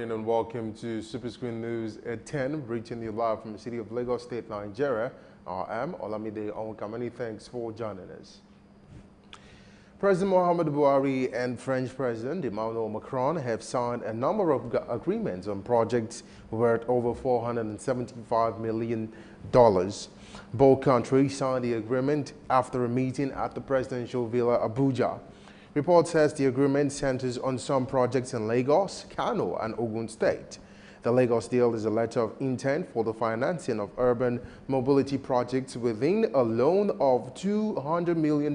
morning and welcome to Superscreen News at 10, reaching you live from the city of Lagos State, Nigeria. I am Olamide Onwuka. Thanks for joining us. President Muhammadu Buhari and French President Emmanuel Macron have signed a number of agreements on projects worth over $475 million. Both countries signed the agreement after a meeting at the presidential villa Abuja. Report says the agreement centers on some projects in Lagos, Kano, and Ogun State. The Lagos deal is a letter of intent for the financing of urban mobility projects within a loan of $200 million.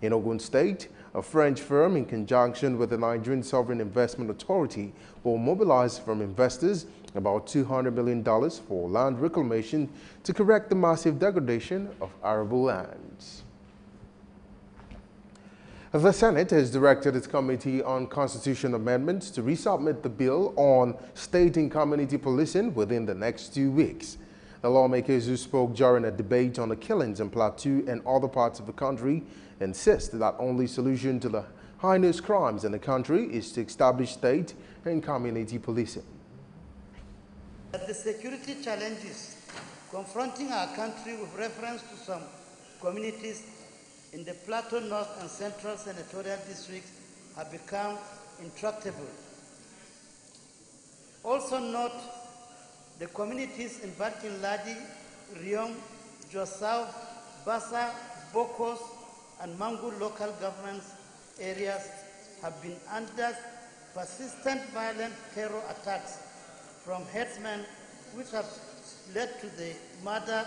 In Ogun State, a French firm in conjunction with the Nigerian Sovereign Investment Authority will mobilize from investors about $200 million for land reclamation to correct the massive degradation of arable lands. The Senate has directed its Committee on Constitution Amendments to resubmit the bill on state and community policing within the next 2 weeks. The lawmakers who spoke during a debate on the killings in Plateau and other parts of the country insist that only solution to the heinous crimes in the country is to establish state and community policing. The security challenges confronting our country with reference to some communities in the Plateau North and Central Senatorial Districts have become intractable. Also note the communities in Barkin Ladi, Riom, Josau, Bassa, Bokos, and Mangu local government areas have been under persistent violent terror attacks from herdsmen, which have led to the murder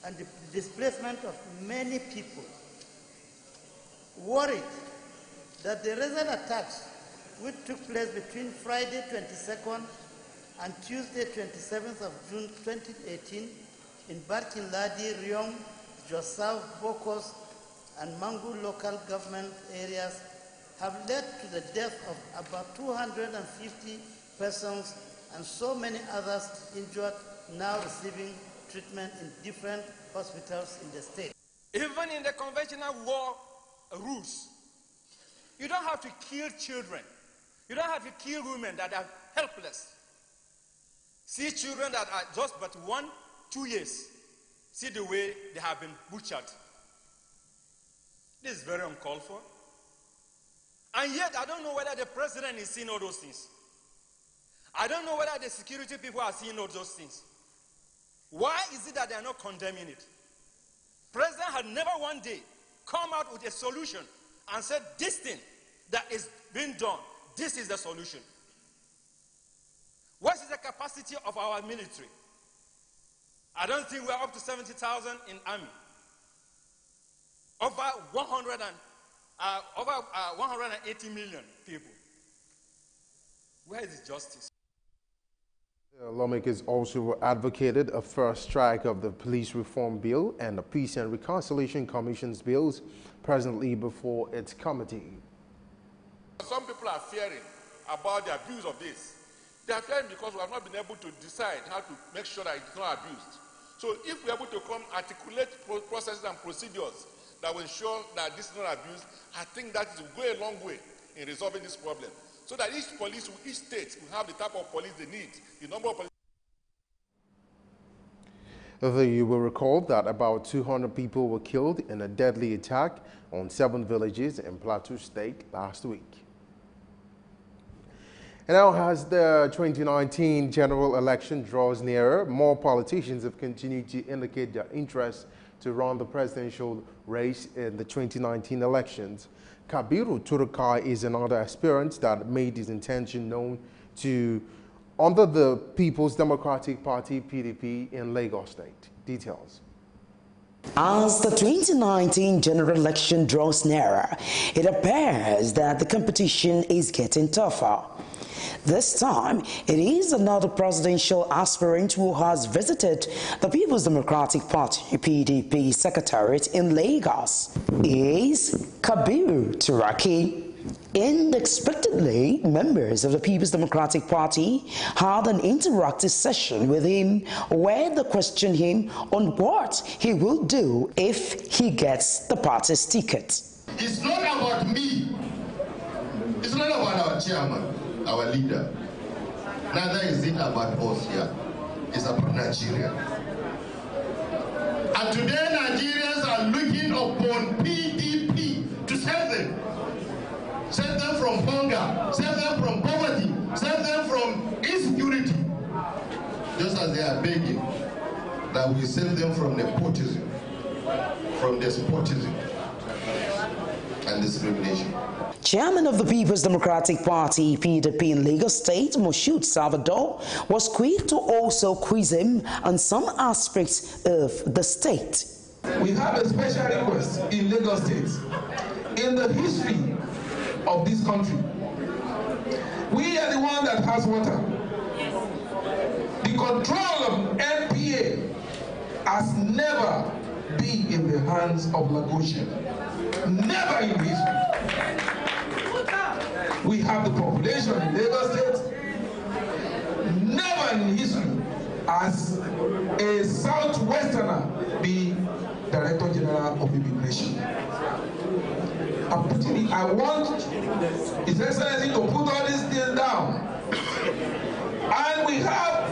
and the displacement of many people. Worried that the recent attacks, which took place between Friday 22nd and Tuesday 27th of June 2018 in Barkin Ladi, Riom, Josau, Bokos, and Mangu local government areas have led to the death of about 250 persons and so many others injured, now receiving treatment in different hospitals in the state. Even in the conventional war rules, you don't have to kill children. You don't have to kill women that are helpless. See children that are just but 1, 2 years. See the way they have been butchered. This is very uncalled for. And yet, I don't know whether the president is seeing all those things. I don't know whether the security people are seeing all those things. Why is it that they are not condemning it? President had never one day come out with a solution and said, this thing that is being done, this is the solution. What is the capacity of our military? I don't think we're up to 70,000 in army. Over 180 million people. Where is the justice? The lawmakers also advocated a first strike of the Police Reform Bill and the Peace and Reconciliation Commission's bills presently before its committee. Some people are fearing about the abuse of this. They are fearing because we have not been able to decide how to make sure that it's not abused. So if we are able to come articulate processes and procedures that will ensure that this is not abused, I think that will go a long way in resolving this problem. So that each state will have the type of police they need, the number of police. You will recall that about 200 people were killed in a deadly attack on 7 villages in Plateau State last week. And now, as the 2019 general election draws nearer, more politicians have continued to indicate their interest to run the presidential race in the 2019 elections. Kabiru Turukai is another aspirant that made his intention known under the People's Democratic Party (PDP) in Lagos State. Details. As the 2019 general election draws nearer, it appears that the competition is getting tougher. This time, it is another presidential aspirant who has visited the People's Democratic Party (PDP) secretariat in Lagos. He is Kabiru Turaki. Unexpectedly, members of the People's Democratic Party had an interactive session with him where they questioned him on what he will do if he gets the party's ticket. It's not about me. It's not about our chairman. our leader. Neither is it about us here. It's about Nigeria. And today Nigerians are looking upon PDP to save them. Save them from hunger, save them from poverty, save them from insecurity. Just as they are begging that we save them from nepotism, from despotism and discrimination. Chairman of the People's Democratic Party, PDP in Lagos State, Moshood Salvador, was quick to also quiz him on some aspects of the state. We have a special request in Lagos State. In the history of this country, we are the one that has water. The control of NPA has never been in the hands of Lagosian. Never in history. We have the population in Lagos State. Never in history has a Southwesterner been Director General of Immigration. I want His Excellency to put all these things down. And we have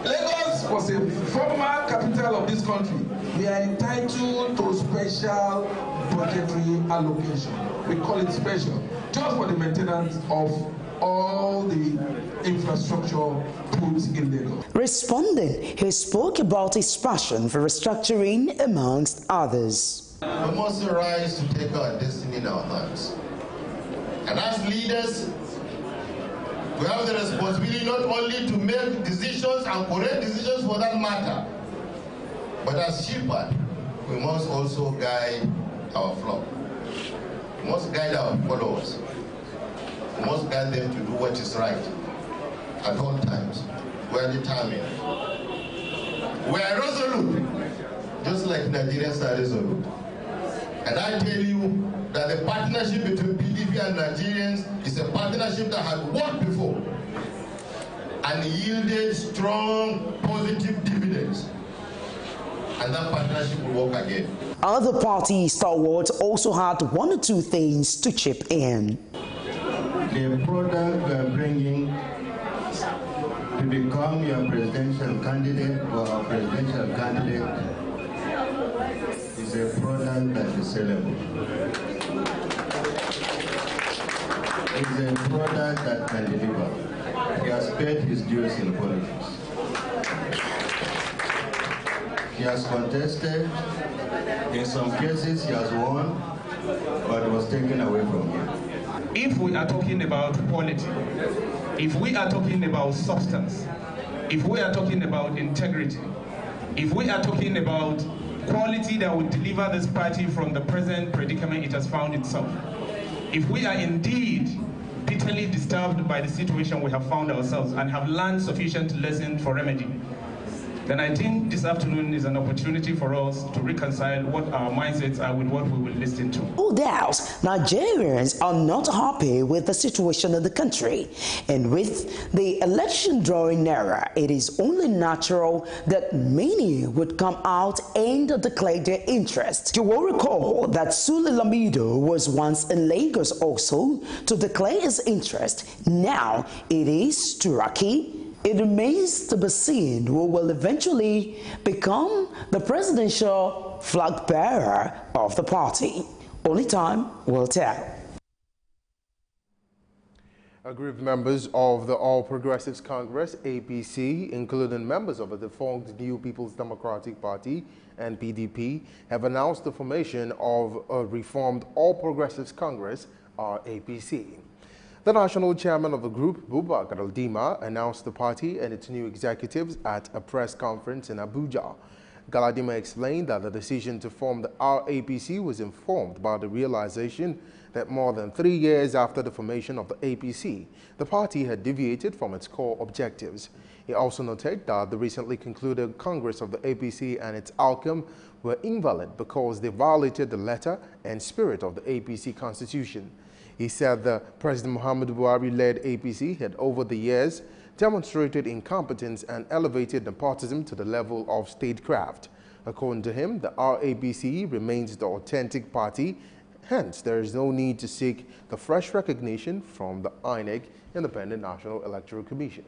Lagos was a former capital of this country. We are entitled to special budgetary allocation. We call it special, just for the maintenance of all the infrastructure put in Lagos. Responding, he spoke about his passion for restructuring, amongst others. We must rise to take our destiny in our hands. And as leaders, we have the responsibility not only to make decisions and correct decisions for that matter, but as shepherds, we must also guide our flock. We must guide our followers. We must guide them to do what is right at all times. We are determined. We are resolute, just like Nigerians are resolute. And I tell you that the partnership between PDP and Nigerians is a partnership that had worked before and yielded strong positive dividends. And that partnership will work again. Other party stalwarts also had one or two things to chip in. The product we are bringing to become your presidential candidate or our presidential candidate is a product that is sellable. It's a product that can deliver. He has paid his dues in politics. He has contested. In some cases, he has won, but was taken away from him. If we are talking about quality, if we are talking about substance, if we are talking about integrity, if we are talking about quality that would deliver this party from the present predicament it has found itself, if we are indeed bitterly disturbed by the situation we have found ourselves and have learned sufficient lessons for remedy, then I think this afternoon is an opportunity for us to reconcile what our mindsets are with what we will listen to. No doubt, Nigerians are not happy with the situation in the country. And with the election drawing nearer, it is only natural that many would come out and declare their interest. You will recall that Sule Lamido was once in Lagos also to declare his interest. Now it is Turaki. It remains to be seen who will eventually become the presidential flag bearer of the party. Only time will tell. Aggrieved members of the All Progressives Congress, APC, including members of the defunct New People's Democratic Party and PDP, have announced the formation of a reformed All Progressives Congress, or APC. The national chairman of the group, Bubakar Galadima, announced the party and its new executives at a press conference in Abuja. Galadima explained that the decision to form the RAPC was informed by the realization that more than 3 years after the formation of the APC, the party had deviated from its core objectives. He also noted that the recently concluded Congress of the APC and its outcome were invalid because they violated the letter and spirit of the APC constitution. He said the President Muhammadu Buhari-led APC had over the years demonstrated incompetence and elevated nepotism to the level of statecraft. According to him, the RAPC remains the authentic party Hence, there is no need to seek the fresh recognition from the INEC, Independent National Electoral Commission.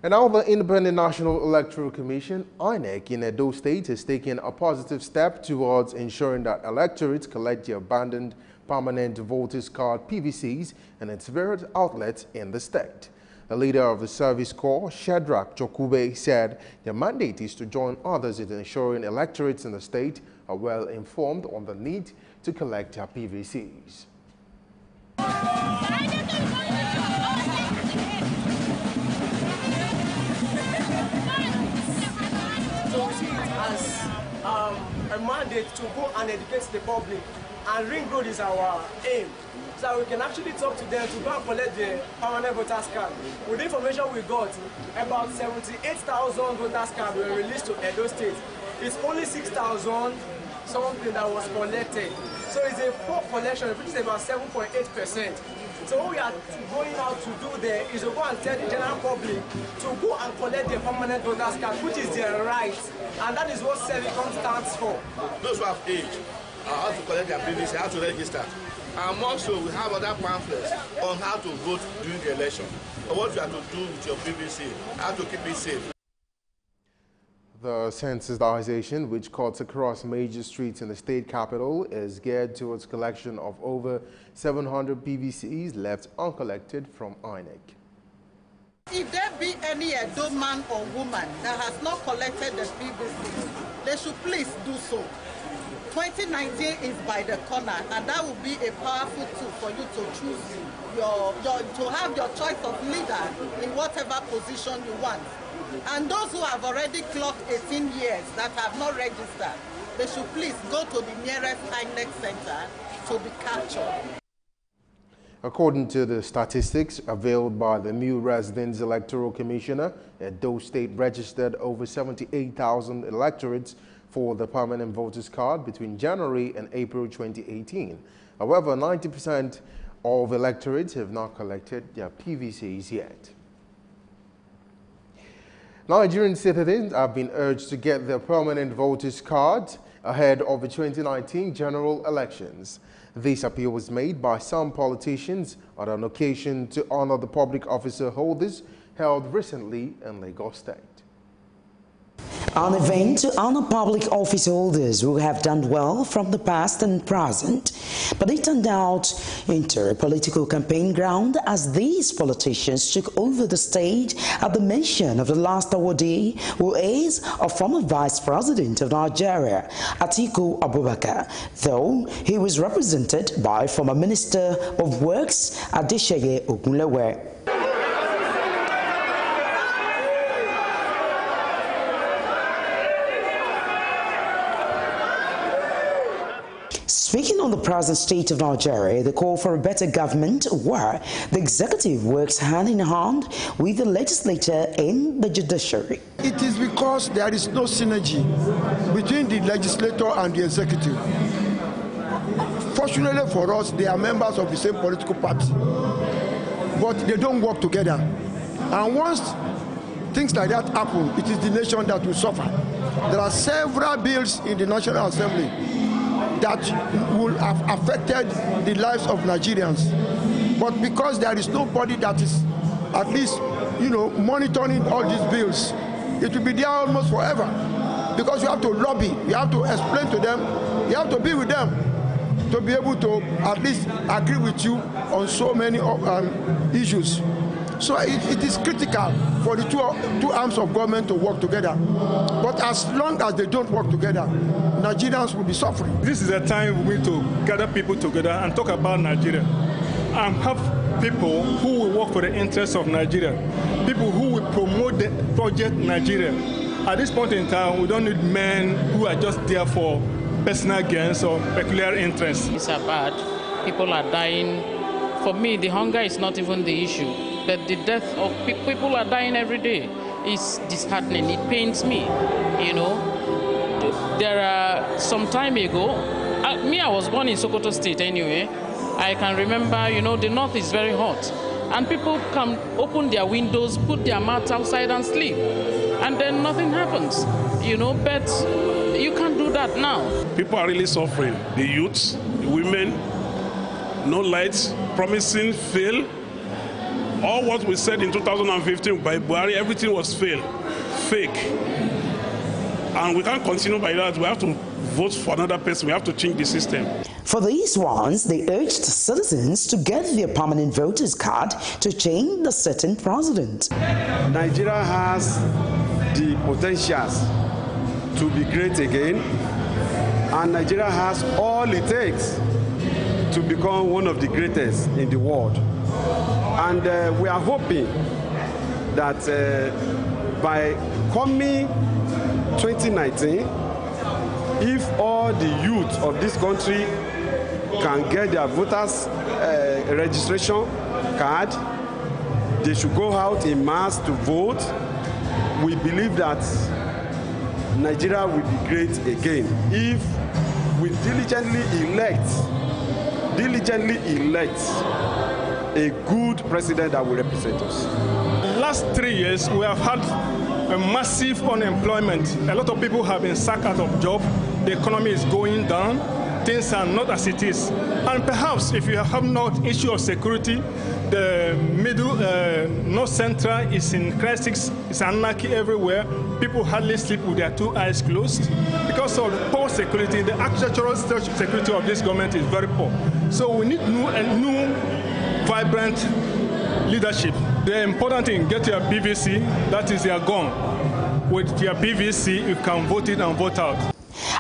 And now the Independent National Electoral Commission, INEC, in Edo State has taken a positive step towards ensuring that electorates collect their abandoned permanent voters card PVCs in its various outlets in the state. The leader of the service corps, Shadrach Chokube, said their mandate is to join others in ensuring electorates in the state are well informed on the need to collect their PVCs. As a mandate to go and educate the public, and Ring Road is our aim, so that we can actually talk to them to go and collect the permanent voters card. With the information we got, about 78,000 voters cards were released to Edo State. It's only 6,000 something that was collected. So it's a poor collection, which is about 7.8%. So what we are going out to do there is to go and tell the general public to go and collect their permanent voters card, which is their right, and that is what Servicom stands for. Those who have age how to collect their PVC, how to register. And also we have other pamphlets on how to vote during the election, or what you have to do with your PVC, how to keep it safe. The sensitization, which cuts across major streets in the state capital, is geared towards collection of over 700 PVCs left uncollected from INEC. If there be any Edo man or woman that has not collected the PVC, they should please do so. 2019 is by the corner, and that will be a powerful tool for you to choose to have your choice of leader in whatever position you want. And those who have already clocked 18 years that have not registered, they should please go to the nearest INEC center to be captured. According to the statistics availed by the new Residence Electoral Commissioner, Edo State registered over 78,000 electorates for the permanent voters card between January and April 2018. However, 90% of electorates have not collected their PVCs yet. Nigerian citizens have been urged to get their permanent voters cards ahead of the 2019 general elections. This appeal was made by some politicians on an occasion to honor the public officer holders held recently in Lagos State. An event to honor public office holders who have done well from the past and present, but it turned out into a political campaign ground as these politicians took over the stage at the mention of the last awardee, who is a former Vice President of Nigeria, Atiku Abubakar, though he was represented by former Minister of Works, Adeseye Ogunlewe. Speaking on the present state of Nigeria, the call for a better government, where the executive works hand in hand with the legislature and the judiciary. It is because there is no synergy between the legislature and the executive. Fortunately for us, they are members of the same political party, but they don't work together. And once things like that happen, it is the nation that will suffer. There are several bills in the National Assembly that will have affected the lives of Nigerians. But because there is nobody that is at least, monitoring all these bills, it will be there almost forever. Because you have to lobby, you have to explain to them, you have to be with them to be able to at least agree with you on so many issues. So it is critical for the two arms of government to work together. But as long as they don't work together, Nigerians will be suffering. This is a time we need to gather people together and talk about Nigeria and have people who will work for the interests of Nigeria, people who will promote the project Nigeria. At this point in time, we don't need men who are just there for personal gains or peculiar interests. It's bad. People are dying. For me, the hunger is not even the issue. But the death of people are dying every day. It's disheartening. It pains me, There are some time ago, I was born in Sokoto State anyway. I can remember, the north is very hot. And people come open their windows, put their mats outside and sleep. And then nothing happens, But you can't do that. bad now. People are really suffering. The youths, the women, no lights, promising, fail. All what we said in 2015 by Buhari, everything was fail, fake. And we can't continue by that. We have to vote for another person. We have to change the system. For these ones, they urged citizens to get their permanent voters card to change the sitting president. Nigeria has the potentials to be great again, and Nigeria has all it takes to become one of the greatest in the world. And we are hoping that by coming 2019, if all the youth of this country can get their voters registration card, they should go out in mass to vote. We believe that Nigeria will be great again if we diligently elect a good president that will represent us. Last 3 years, we have had a massive unemployment. A lot of people have been sacked out of job. The economy is going down. Things are not as it is. And perhaps if you have not issue of security, the middle, north central is in crisis, it's anarchy everywhere. People hardly sleep with their 2 eyes closed. Because of poor security, the architectural security of this government is very poor. So we need new vibrant leadership. The important thing, get your PVC, that is your gun. With your PVC, you can vote it and vote out.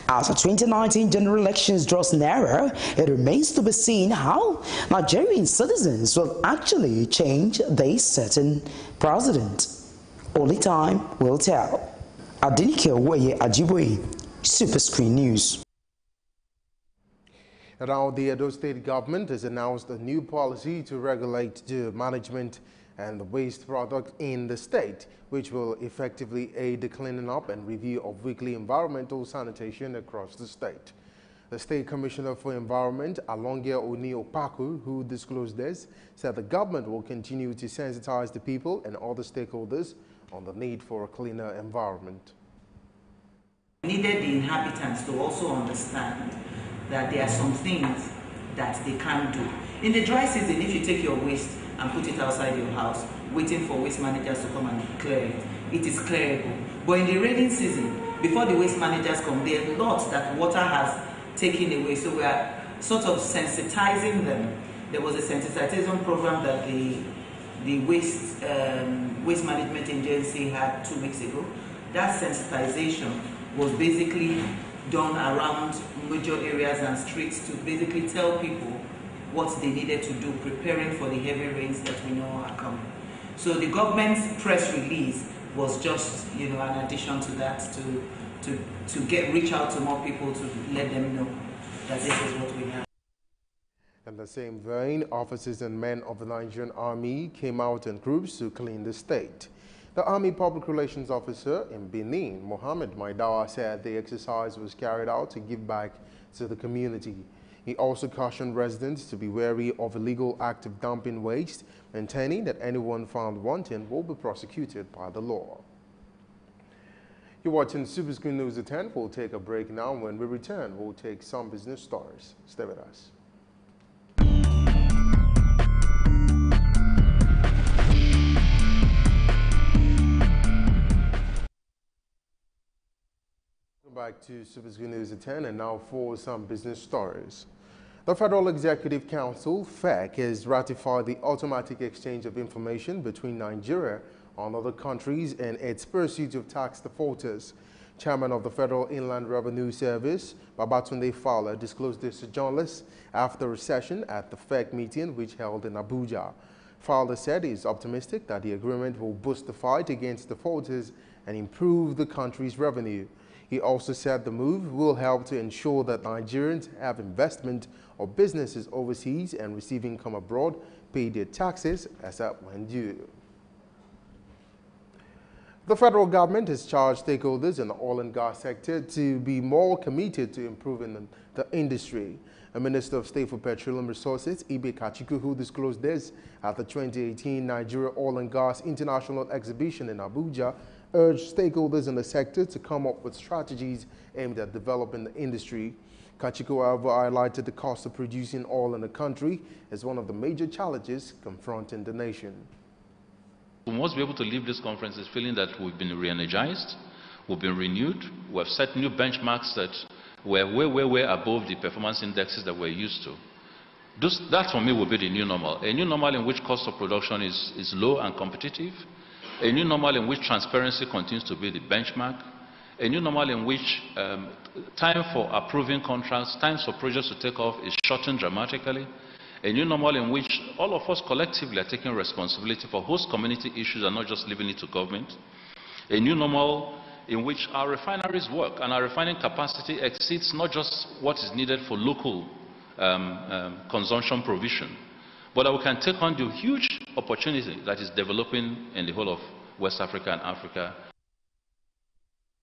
As the 2019 general elections draws nearer, it remains to be seen how Nigerian citizens will actually change their certain president. Only time will tell. Adinike Owoye Ajiboye, Superscreen News. Now, the Edo State government has announced a new policy to regulate the management and the waste product in the state, which will effectively aid the cleaning up and review of weekly environmental sanitation across the state. The State Commissioner for Environment, Alongia Oni Opaku, who disclosed this, said the government will continue to sensitize the people and other stakeholders on the need for a cleaner environment. We needed the inhabitants to also understand that there are some things that they can't do. In the dry season, if you take your waste and put it outside your house, waiting for waste managers to come and clear it, it is clearable. But in the raining season, before the waste managers come, there are lots that water has taken away. So we are sort of sensitizing them. There was a sensitization program that the waste management agency had 2 weeks ago. That sensitization was basically done around major areas and streets to basically tell people what they needed to do, preparing for the heavy rains that we know are coming. So the government's press release was just, an addition to that, to reach out to more people to let them know that this is what we have. In the same vein, officers and men of the Nigerian Army came out in groups to clean the state. The Army Public Relations Officer in Benin, Mohammed Maidawa, said the exercise was carried out to give back to the community. He also cautioned residents to be wary of illegal active dumping waste, maintaining that anyone found wanting will be prosecuted by the law. You're watching Superscreen News at 10. We'll take a break now. When we return, we'll take some business stories. Stay with us. Back to Superscreen News at 10, and now for some business stories. The Federal Executive Council, FEC, has ratified the automatic exchange of information between Nigeria and other countries in its pursuit of tax defaulters. Chairman of the Federal Inland Revenue Service, Babatunde Fowler, disclosed this to journalists after a session at the FEC meeting which held in Abuja. Fowler said he is optimistic that the agreement will boost the fight against defaulters and improve the country's revenue. He also said the move will help to ensure that Nigerians have investment or businesses overseas and receive income abroad pay their taxes as at when due. The federal government has charged stakeholders in the oil and gas sector to be more committed to improving the industry. A Minister of State for Petroleum Resources, Ibe Kachiku, who disclosed this at the 2018 Nigeria Oil and Gas International Exhibition in Abuja, urged stakeholders in the sector to come up with strategies aimed at developing the industry. Kachiko, however, highlighted the cost of producing oil in the country as one of the major challenges confronting the nation. We must be able to leave this conference feeling that we've been re-energized, we've been renewed, we've set new benchmarks that were way above the performance indexes that we're used to. That for me will be the new normal. A new normal in which cost of production is low and competitive. A new normal in which transparency continues to be the benchmark. A new normal in which time for approving contracts, times for projects to take off is shortened dramatically. A new normal in which all of us collectively are taking responsibility for host community issues and not just leaving it to government. A new normal in which our refineries work and our refining capacity exceeds not just what is needed for local consumption provision, but that we can take on the huge opportunity that is developing in the whole of West Africa and Africa.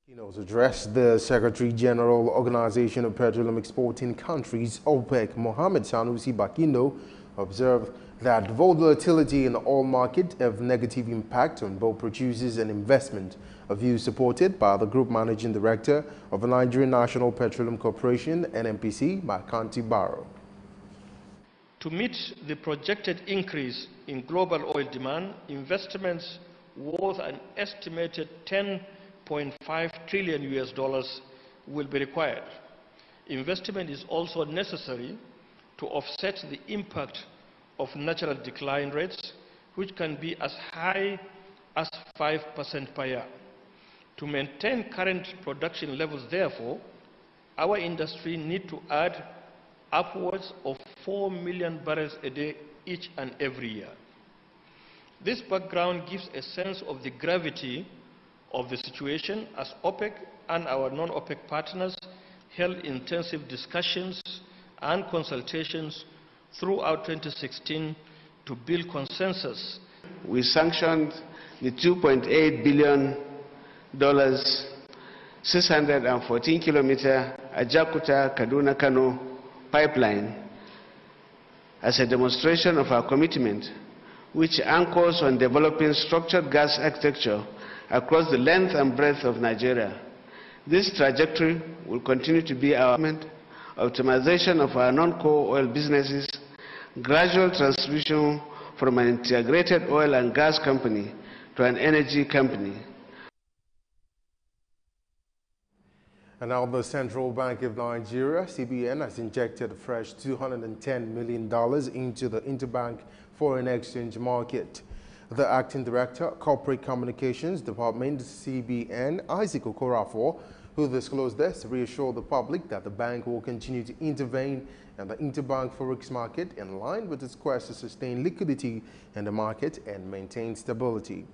He also addressed the Secretary General Organization of Petroleum Exporting Countries, OPEC, Mohamed Sanusi Bakindo, observed that volatility in the oil market have negative impact on both producers and investment, a view supported by the Group Managing Director of the Nigerian National Petroleum Corporation, NNPC, Makanti Barrow. To meet the projected increase in global oil demand, investments worth an estimated $10.5 trillion will be required. Investment is also necessary to offset the impact of natural decline rates, which can be as high as 5% per year. To maintain current production levels, therefore, our industry needs to add upwards of 4 million barrels a day each and every year. This background gives a sense of the gravity of the situation as OPEC and our non-OPEC partners held intensive discussions and consultations throughout 2016 to build consensus. We sanctioned the $2.8 billion 614-kilometer Ajakuta-Kaduna-Kano pipeline as a demonstration of our commitment, which anchors on developing structured gas architecture across the length and breadth of Nigeria. This trajectory will continue to be our optimization of our non-core oil businesses, gradual transition from an integrated oil and gas company to an energy company. And now the Central Bank of Nigeria, CBN, has injected a fresh $210 million into the interbank foreign exchange market. The Acting Director, Corporate Communications Department, CBN, Isaac Okorafor, who disclosed this, reassured the public that the bank will continue to intervene in the interbank forex market in line with its quest to sustain liquidity in the market and maintain stability.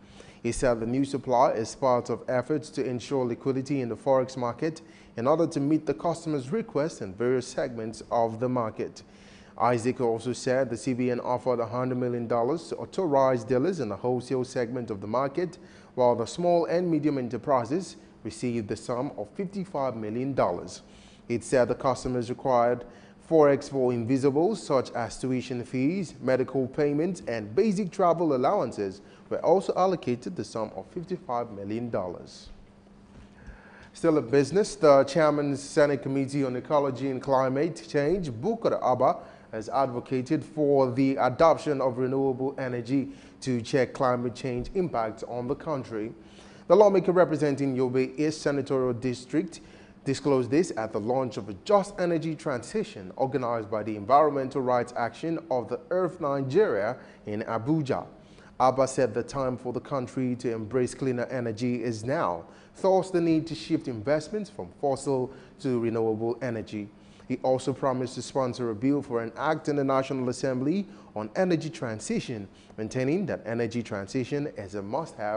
He said the new supply is part of efforts to ensure liquidity in the forex market in order to meet the customers' requests in various segments of the market. Isaac also said the CBN offered $100 million to authorized dealers in the wholesale segment of the market, while the small and medium enterprises received the sum of $55 million. It said the customers required forex for invisibles such as tuition fees, medical payments, and basic travel allowances were also allocated the sum of $55 million. Still in business, the Chairman's Senate Committee on Ecology and Climate Change, Bukar Abba, has advocated for the adoption of renewable energy to check climate change impacts on the country. The lawmaker representing Yobe East Senatorial District disclosed this at the launch of a Just Energy Transition organized by the Environmental Rights Action of the Earth Nigeria in Abuja. Abba said the time for the country to embrace cleaner energy is now, thus the need to shift investments from fossil to renewable energy. He also promised to sponsor a bill for an act in the National Assembly on energy transition, maintaining that energy transition is a must-have